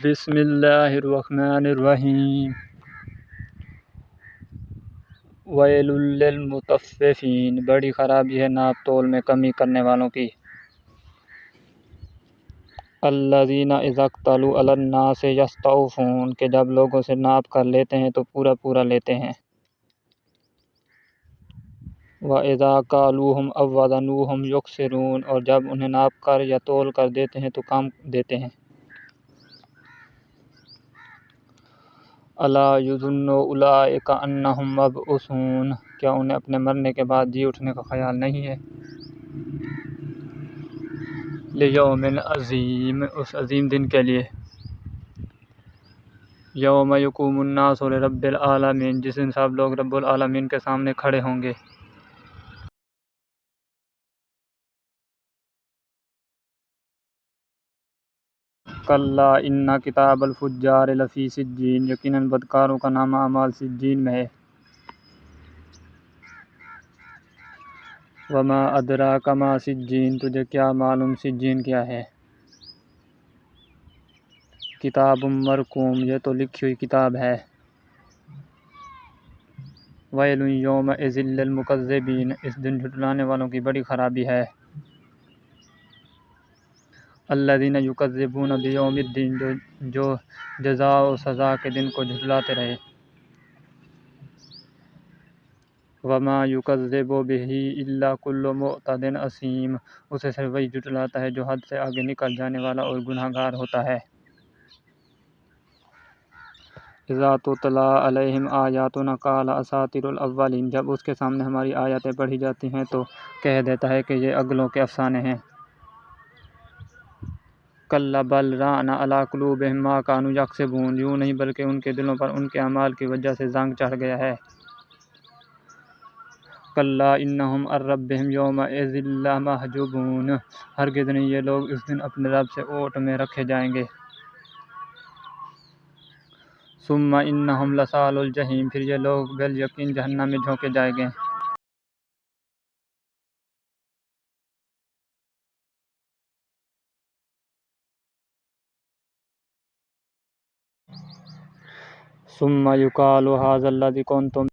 بسم اللہ الرحمن الرحیم ویل للمطففین، بڑی خرابی ہے ناپ تول میں کمی کرنے والوں کی۔ الذین اذا اکتالوا علی الناس یستوفون، کہ جب لوگوں سے ناپ کر لیتے ہیں تو پورا پورا لیتے ہیں۔ وَإِذَا كَالُوهُمْ أَو وَّزَنُوهُمْ يُخْسِرُونَ، اور جب انہیں ناپ کر یا تول کر دیتے ہیں تو کم دیتے ہیں۔ أَلَا يَظُنُّ أُولَئِكَ أَنَّهُم مَّبْعُوثُونَ، کیا انہیں اپنے مرنے کے بعد جی اٹھنے کا خیال نہیں ہے؟ لِيَوْمٍ عظیم، اس عظیم دن کے لیے۔ یوم یقوم الناس لرب العالمین، جس دن سب لوگ رب العالمین کے سامنے کھڑے ہوں گے۔ کلا ان کتاب الفجار لفی سجین، یقیناً بدکاروں کا نامہ اعمال سجین میں ہے۔ وما ادراک ما سجین، تجھے کیا معلوم سجین کیا ہے؟ کتاب مرقوم، یہ تو لکھی ہوئی کتاب ہے۔ ویل یومئذ للمکذبین، اس دن جھٹلانے والوں کی بڑی خرابی ہے۔ الذین یکذبون بیوم الدین، جو جزا و سزا کے دن کو جھٹلاتے رہے۔ وما یکذب بہ الا کل معتد اثیم، اسے صرف وہی جھٹلاتا ہے جو حد سے آگے نکل جانے والا اور گناہ گار ہوتا ہے۔ اذا تتلی علیہم آیاتنا قال اساطیر الاولین، جب اس کے سامنے ہماری آیاتیں پڑھی جاتی ہیں تو کہہ دیتا ہے کہ یہ اگلوں کے افسانے ہیں۔ کلا بل ران علی قلوبہم ما کانوا یکسبون، یوں نہیں بلکہ ان کے دلوں پر ان کے اعمال کی وجہ سے زنگ چڑھ گیا ہے۔ کلا انہم عن ربہم یومئذ لمحجوبون، ہرگز نہیں یہ لوگ اس دن اپنے رب سے اوٹ میں رکھے جائیں گے۔ ثم انہم لصال الجحیم، پھر یہ لوگ بالیقین جہنم میں جھونکے جائیں گے۔ ثم یقال ھذا الذی کنتم،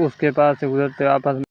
اس کے پاس سے گزرتے آپس میں